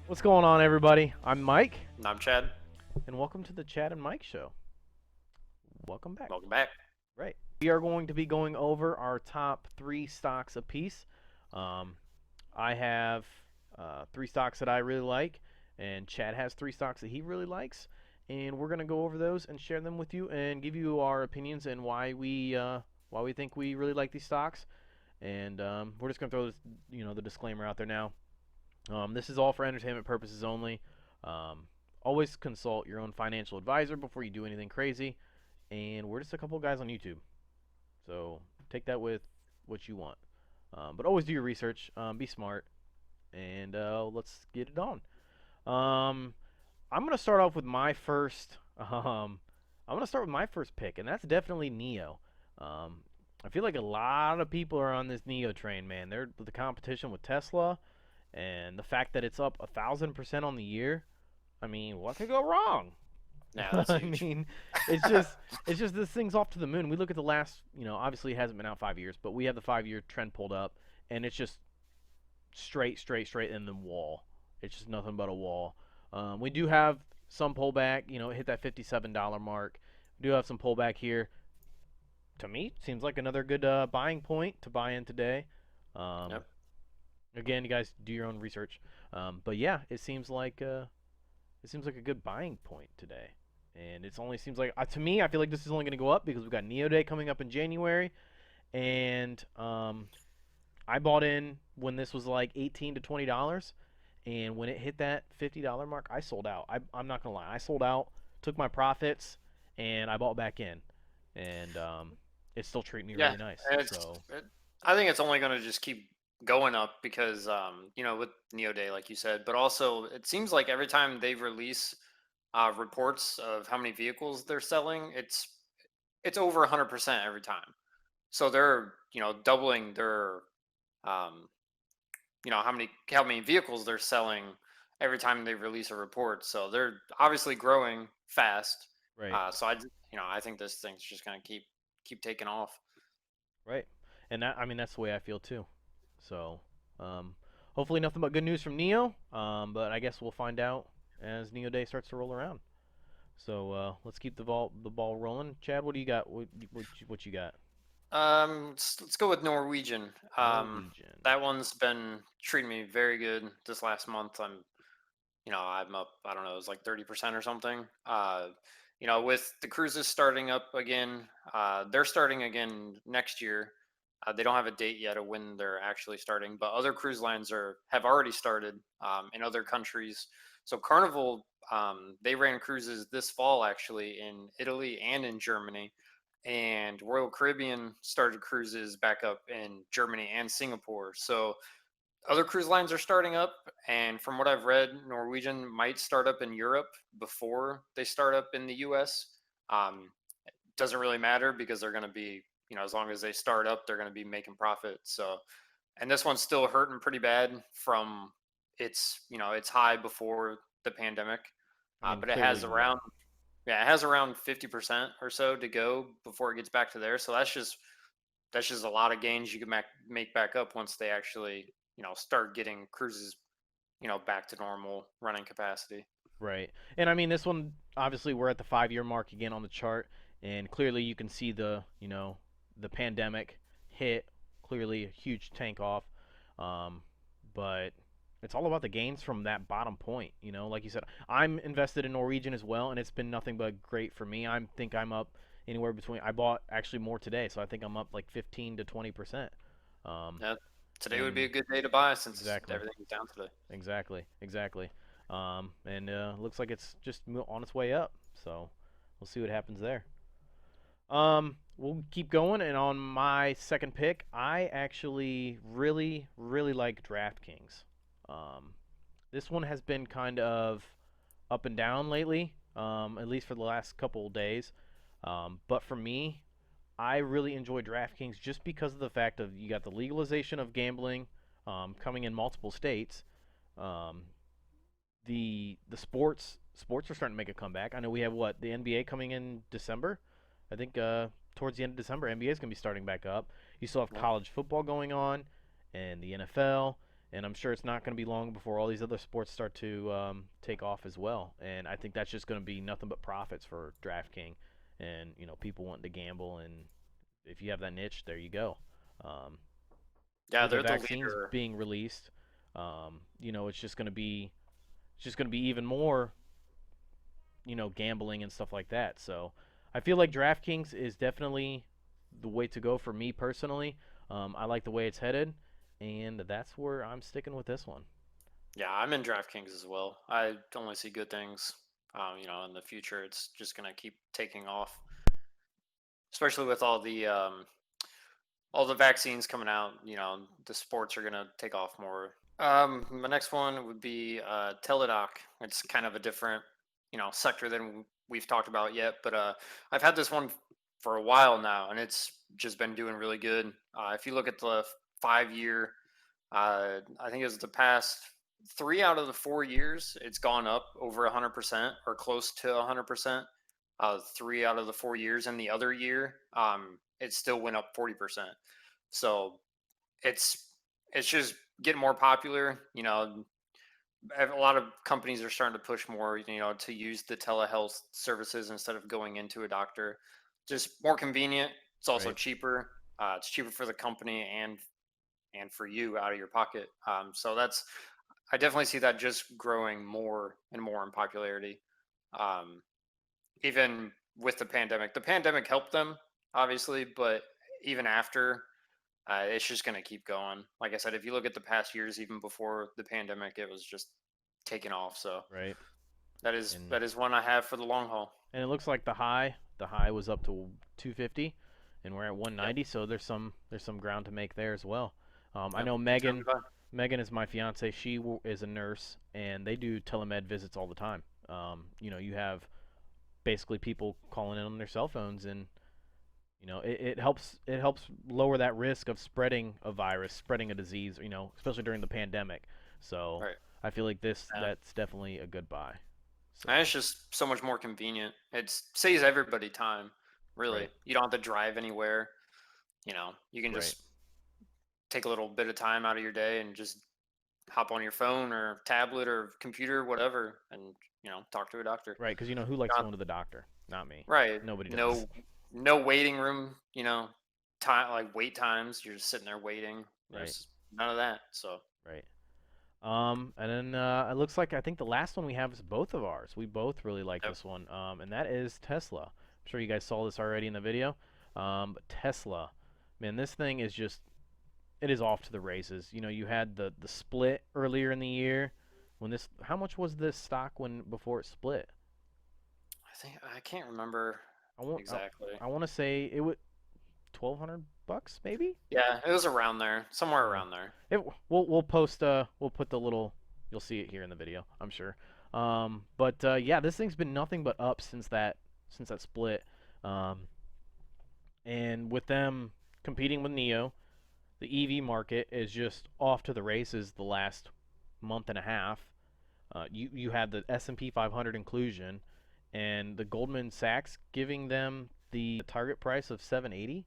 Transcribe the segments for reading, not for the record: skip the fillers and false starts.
What's going on, everybody? I'm Mike, And I'm Chad. and welcome to the Chad and Mike Show. Welcome back. Welcome back. Right. We are going to be going over our top 3 stocks apiece. I have 3 stocks that I really like, and Chad has 3 stocks that he really likes, and we're going to go over those and share them with you and give you our opinions and why we think we really like these stocks. And we're just going to throw this, the disclaimer out there now. This is all for entertainment purposes only. Always consult your own financial advisor before you do anything crazy. And we're just a couple guys on YouTube. So take that with what you want. But always do your research. Be smart. And let's get it on. I'm going to start off with my first. I'm going to start with my first pick, and that's definitely NIO. I feel like a lot of people are on this NIO train, man. They're the competition with Tesla. And the fact that it's up 1,000% on the year, I mean, what could go wrong? Yeah, that's I huge. mean, it's just this thing's off to the moon. We look at the last, obviously it hasn't been out 5 years, but we have the 5-year trend pulled up, and it's just straight, in the wall. It's just nothing but a wall. We do have some pullback. It hit that $57 mark. We do have some pullback here. To me, seems like another good buying point to buy in today. Yep. Again, you guys do your own research. But yeah, it seems like a good buying point today. And it only seems like to me, I feel like this is only going to go up because we've got NIO Day coming up in January, and I bought in when this was like $18 to $20, and when it hit that $50 mark, I sold out. I'm not gonna lie, I sold out, took my profits, and I bought back in, and it's still treating me Yeah. really nice. It's, So I think it's only going to just keep going up because, with Neo Day, like you said, but also it seems like every time they release reports of how many vehicles they're selling, it's over 100% every time. So they're, doubling their, um, how many vehicles they're selling every time they release a report. So they're obviously growing fast. right. I think this thing's just gonna keep taking off. Right. And that's the way I feel too. So, hopefully nothing but good news from Neo. But I guess we'll find out as Neo Day starts to roll around. So let's keep the ball rolling. Chad, what do you got? What you got? Let's go with Norwegian. Norwegian. That one's been treating me very good this last month. I'm up. I don't know, it was like 30% or something. With the cruises starting up again, they're starting again next year. They don't have a date yet of when they're actually starting, but other cruise lines have already started in other countries. So Carnival, they ran cruises this fall actually in Italy and in Germany, and Royal Caribbean started cruises back up in Germany and Singapore. So other cruise lines are starting up, and from what I've read, Norwegian might start up in Europe before they start up in the US. Doesn't really matter because they're going to be, as long as they start up, they're going to be making profit. So, and this one's still hurting pretty bad from its high before the pandemic, I mean, but it clearly, has yeah. around, yeah, it has around 50% or so to go before it gets back to there. So that's just a lot of gains you can make back up once they actually, start getting cruises, back to normal running capacity. Right. And I mean, this one, obviously, we're at the 5-year mark again on the chart, and clearly you can see the pandemic hit, clearly a huge tank off. But it's all about the gains from that bottom point. Like you said, I'm invested in Norwegian as well, and it's been nothing but great for me. I think I'm up anywhere between. I bought actually more today, so I think I'm up like 15 to 20%. Um, Yeah, today would be a and good day to buy since exactly. everything is down today. Exactly. And looks like it's just on its way up. So we'll see what happens there. We'll keep going. And on my second pick, I actually really, really like DraftKings. Um, this one has been kind of up and down lately, at least for the last couple of days. But for me, I really enjoy DraftKings just because of the fact of you got the legalization of gambling coming in multiple states. Um, the sports are starting to make a comeback. I know we have the NBA coming in December. I think towards the end of December, NBA is going to be starting back up. You still have Yep. college football going on, and the NFL, and I'm sure it's not going to be long before all these other sports start to take off as well. And I think that's just going to be nothing but profits for DraftKings, and people wanting to gamble. And if you have that niche, there you go. Um, Yeah, with the they're the vaccines leader. being released, it's just going to be even more, gambling and stuff like that. So I feel like DraftKings is definitely the way to go for me personally. I like the way it's headed, and that's where I'm sticking with this one. Yeah, I'm in DraftKings as well. I only see good things. In the future, it's just gonna keep taking off, especially with all the vaccines coming out. The sports are gonna take off more. My next one would be Teladoc. It's kind of a different, sector than we've talked about yet, but I've had this one for a while now, and it's just been doing really good. If you look at the 5 year, I think it was the past 3 out of the 4 years, it's gone up over 100% or close to 100%. 3 out of the 4 years, and the other year, it still went up 40%. So it's it's just getting more popular. A lot of companies are starting to push more, to use the telehealth services instead of going into a doctor. Just more convenient. It's also Right. cheaper. It's cheaper for the company and for you out of your pocket. So I definitely see that just growing more and more in popularity. Um, Even with the pandemic helped them obviously, but even after, it's just going to keep going. Like I said, if you look at the past years, even before the pandemic, it was just taking off. So Right. that is And that is one I have for the long haul. and it looks like the high was up to 250, and we're at Yep. 190. So there's some ground to make there as well. I Yep. know It's gonna Megan. be fun. Megan is my fiance. She is a nurse, and they do telemed visits all the time. You have basically people calling in on their cell phones, and it helps lower that risk of spreading a virus, spreading a disease, especially during the pandemic. So Right. I feel like this Yeah. that's definitely a good buy. And it's So just so much more convenient. It saves everybody time. Really, right, you don't have to drive anywhere. You can right, just take a little bit of time out of your day and just hop on your phone or tablet or computer, whatever, and talk to a doctor. right. Because who likes Not going to the doctor? Not me. right. Nobody does. No waiting room. Time like wait times. You're just sitting there waiting. Right, There's none of that. So right. And then it looks like I think the last one we have is both of ours. We both really like yep. this one. And that is Tesla. I'm sure you guys saw this already in the video. But Tesla, man, this thing is just it is off to the races. You had the split earlier in the year when this. How much was this stock when before it split? I can't remember I want I, exactly. I want to say it was $1,200 maybe. Yeah, it was around there, somewhere Yeah. around there. We'll put the little you'll see it here in the video, I'm sure. But yeah, this thing's been nothing but up since that split. Um, and with them competing with Neo, the EV market is just off to the races the last month and a half. You had the S&P 500 inclusion, and the Goldman Sachs giving them the target price of 780.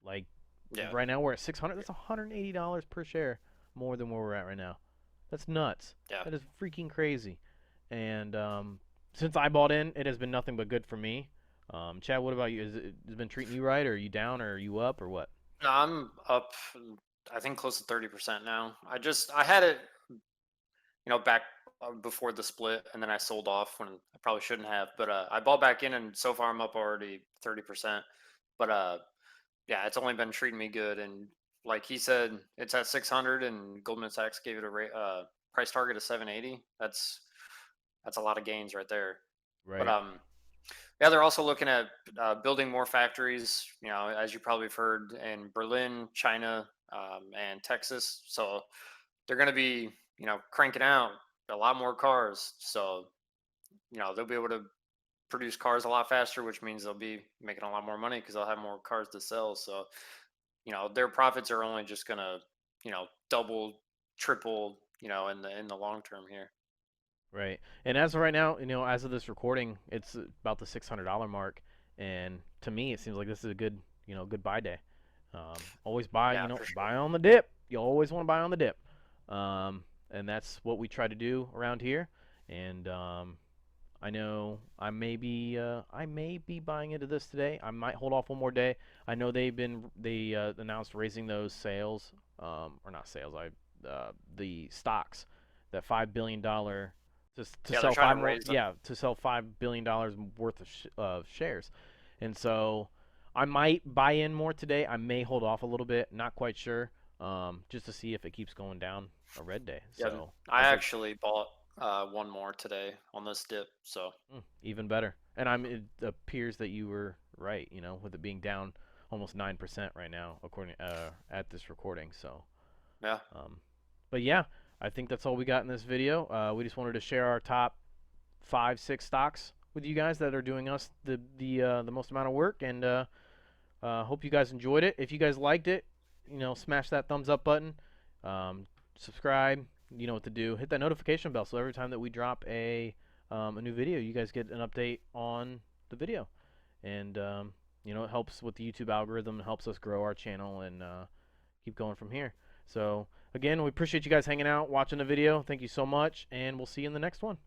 Like Yeah, right now we're at 600. That's $180 per share more than where we're at right now. That's nuts. yeah. That is freaking crazy. And since I bought in, it has been nothing but good for me. Chad, what about you? Has it been treating you right, or are you down, or are you up, or what? No, I'm up. I think close to 30% now. I had it, back before the split, and then I sold off when I probably shouldn't have. But I bought back in, and so far I'm up already 30%. But yeah, it's only been treating me good. And like he said, it's at 600, and Goldman Sachs gave it a price target of 780. That's a lot of gains right there. But Right. yeah, they're also looking at building more factories. As you probably have heard, in Berlin, China, and Texas. So they're going to be, cranking out a lot more cars. So they'll be able to produce cars a lot faster, which means they'll be making a lot more money because they'll have more cars to sell. So their profits are only just going to, double, triple, in the long term here. Right. And as of right now, as of this recording, it's about the $600 mark, and to me, it seems like this is a good buy day. Always buy, Yeah, for sure. buy on the dip. You always want to buy on the dip. And that's what we try to do around here. And I know I may be buying into this today. I might hold off one more day. I know they announced raising those sales, or not sales. The stocks, that $5 billion to Yeah, they're sell trying five to more, raise them. yeah, to sell $5 billion worth of shares. And so I might buy in more today. I may hold off a little bit. Not quite sure. Just to see if it keeps going down a red day. Yeah, So I as it actually bought one more today on this dip. So Even better. And it appears that you were right, with it being down almost 9% right now, according at this recording. So, yeah, um, but yeah, I think that's all we got in this video. We just wanted to share our top 5, 6 stocks with you guys that are doing us the most amount of work, and hope you guys enjoyed it. If you guys liked it, smash that thumbs up button, um, subscribe. You know what to do. Hit that notification bell so every time that we drop a new video, you guys get an update on the video. And it helps with the YouTube algorithm, helps us grow our channel and keep going from here. So again, we appreciate you guys hanging out, watching the video. Thank you so much, and we'll see you in the next one.